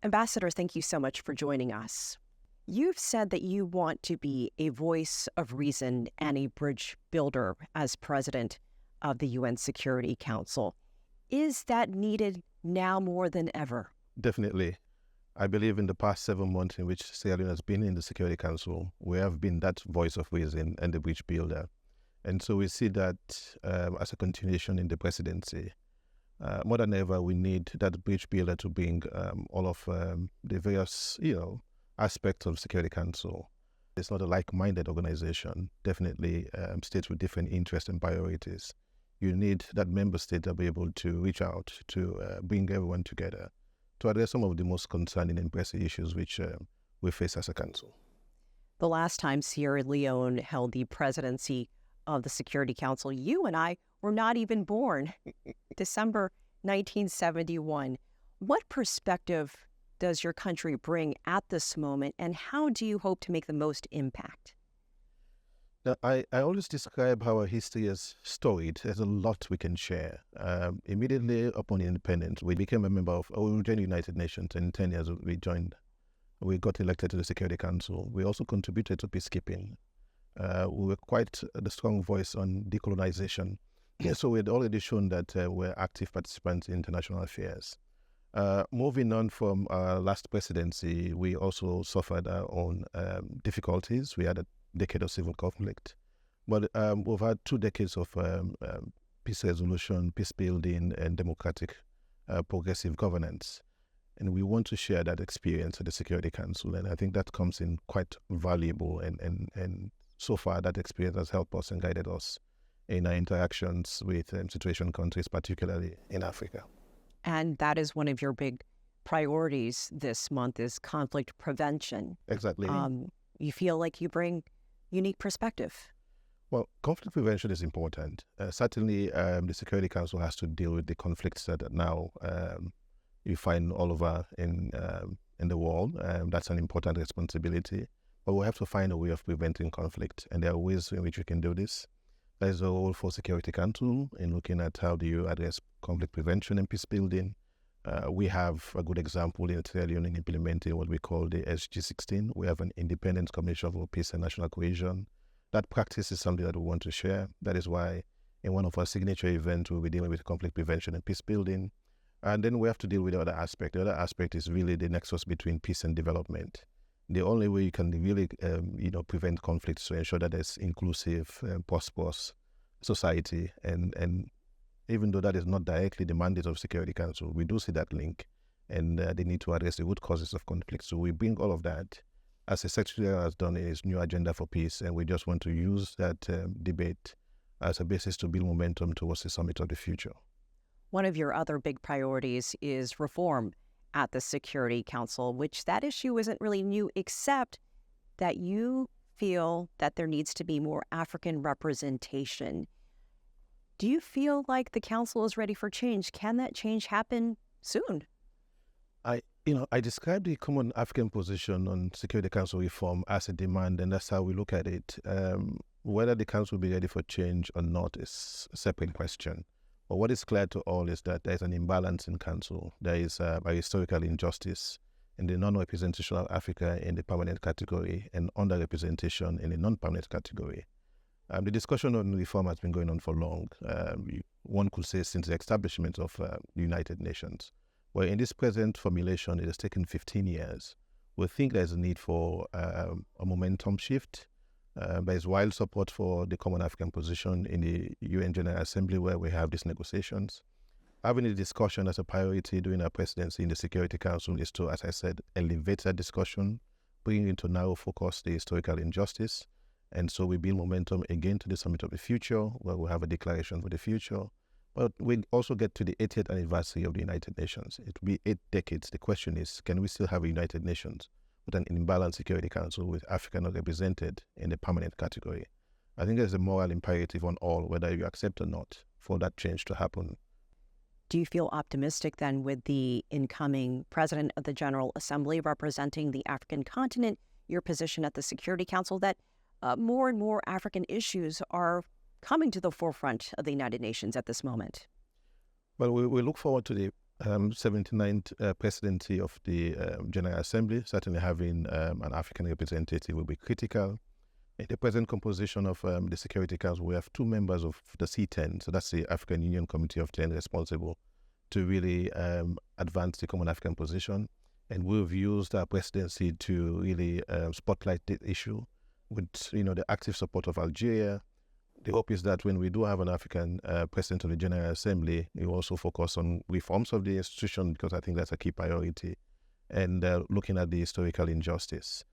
Ambassador, thank you so much for joining us. You've said that you want to be a voice of reason and a bridge builder as president of the UN Security Council. Is that needed now more than ever? Definitely. I believe in the past 7 months in which Sierra Leone has been in the Security Council, we have been that voice of reason and the bridge builder. And so we see that as a continuation in the presidency. More than ever, we need that bridge builder to bring all of the various, aspects of Security Council. It's not a like-minded organization, definitely states with different interests and priorities. You need that member state to be able to reach out to bring everyone together to address some of the most concerning and pressing issues which we face as a council. The last time Sierra Leone held the presidency of the Security Council, you and I were not even born. December 1971. What perspective does your country bring at this moment, and how do you hope to make the most impact? Now, I always describe our history as storied. There's a lot we can share. Immediately upon independence, we became a member of the United Nations, and 10 years we got elected to the Security Council. We also contributed to peacekeeping. We were quite the strong voice on decolonization. So we had already shown that we're active participants in international affairs. Moving on from our last presidency, we also suffered our own difficulties. We had a decade of civil conflict, but we've had 2 decades of peace resolution, peace building, and democratic progressive governance. And we want to share that experience at the Security Council, and I think that comes in quite valuable, and so far that experience has helped us and guided us in our interactions with situation countries, particularly in Africa. And that is one of your big priorities this month is conflict prevention. Exactly. You feel like you bring unique perspective. Well, conflict prevention is important. Certainly, the Security Council has to deal with the conflicts that now you find all over in the world. That's an important responsibility. But we have to find a way of preventing conflict, and there are ways in which we can do this. There's a role for Security Council in looking at how do you address conflict prevention and peace building. We have a good example in Sierra Leone in implementing what we call the SG16. We have an independent commission for peace and national cohesion. That practice is something that we want to share. That is why in one of our signature events, we'll be dealing with conflict prevention and peace building. And then we have to deal with the other aspect. The other aspect is really the nexus between peace and development. The only way you can really, prevent conflicts is to ensure that there's inclusive, prosperous society. And even though that is not directly the mandate of Security Council, we do see that link, and they need to address the root causes of conflict. So we bring all of that, as the Secretary has done in his new agenda for peace, and we just want to use that debate as a basis to build momentum towards the summit of the future. One of your other big priorities is reform at the Security Council, which that issue isn't really new, except that you feel that there needs to be more African representation. Do you feel like the council is ready for change? Can that change happen soon? I describe the common African position on Security Council reform as a demand, and that's how we look at it. Whether the council will be ready for change or not is a separate question. But what is clear to all is that there is an imbalance in council. There is a historical injustice in the non-representation of Africa in the permanent category and underrepresentation in the non-permanent category. The discussion on reform has been going on for long. One could say since the establishment of the United Nations. Well, in this present formulation, it has taken 15 years. We think there's a need for a momentum shift. There is wide support for the common African position in the UN General Assembly, where we have these negotiations. Having a discussion as a priority during our presidency in the Security Council is to, as I said, elevate that discussion, bring into narrow focus the historical injustice. And so we build momentum again to the Summit of the Future, where we have a declaration for the future. But we also get to the 80th anniversary of the United Nations. It will be 8 decades. The question is, can we still have a United Nations with an imbalanced Security Council with Africa not represented in the permanent category? I think there's a moral imperative on all, whether you accept or not, for that change to happen. Do you feel optimistic then with the incoming President of the General Assembly representing the African continent, your position at the Security Council, that more and more African issues are coming to the forefront of the United Nations at this moment? Well, we look forward to the 79th presidency of the General Assembly, certainly having an African representative will be critical. In the present composition of the Security Council, we have 2 members of the C10, so that's the African Union Committee of 10 responsible to really advance the Common African Position. And we've used our presidency to really spotlight the issue with, the active support of Algeria. The hope is that when we do have an African president of the General Assembly, we also focus on reforms of the institution, because I think that's a key priority, and looking at the historical injustice.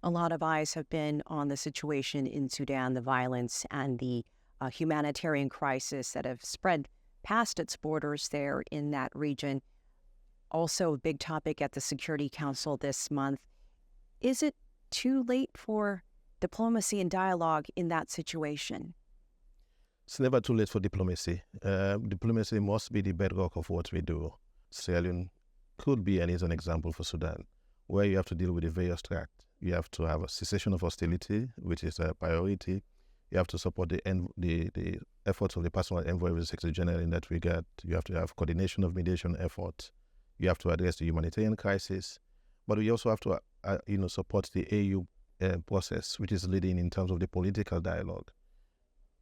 A lot of eyes have been on the situation in Sudan, the violence and the humanitarian crisis that have spread past its borders there in that region. Also a big topic at the Security Council this month. Is it too late for diplomacy and dialogue in that situation? It's never too late for diplomacy. Diplomacy must be the bedrock of what we do. Sierra Leone could be and is an example for Sudan, where you have to deal with the various tracks. You have to have a cessation of hostility, which is a priority. You have to support the efforts of the personal envoy of the Secretary General in that regard. You have to have coordination of mediation efforts. You have to address the humanitarian crisis. But we also have to support the AU process, which is leading in terms of the political dialogue.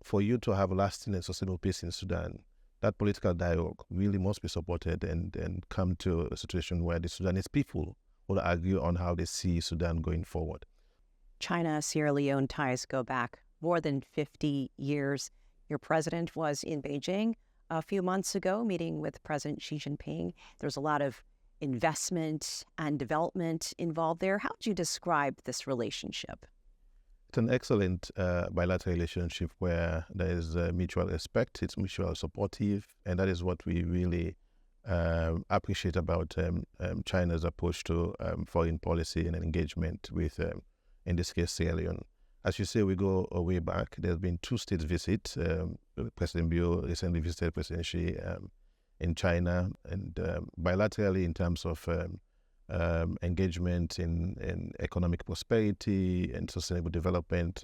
For you to have lasting and sustainable peace in Sudan, that political dialogue really must be supported and come to a situation where the Sudanese people will argue on how they see Sudan going forward. China-Sierra Leone ties go back more than 50 years. Your president was in Beijing a few months ago, meeting with President Xi Jinping. There's a lot of investment and development involved there. How would you describe this relationship? It's an excellent bilateral relationship where there is mutual respect, it's mutual supportive, and that is what we really appreciate about China's approach to foreign policy and engagement with, in this case, Sierra Leone. As you say, we go way back. There's been 2 state visits. President Biu recently visited President Xi in China, and bilaterally in terms of engagement in economic prosperity and sustainable development,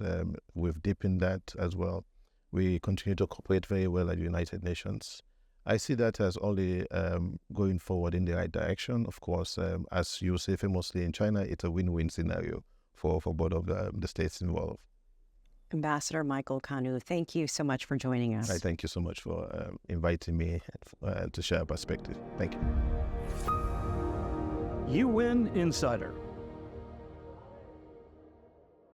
we've deepened that as well. We continue to cooperate very well at the United Nations. I see that as only going forward in the right direction. Of course, as you say famously in China, it's a win-win scenario for both of the states involved. Ambassador Michael Kanu, thank you so much for joining us. Thank you so much for inviting me to share a perspective. Thank you. UN Insider.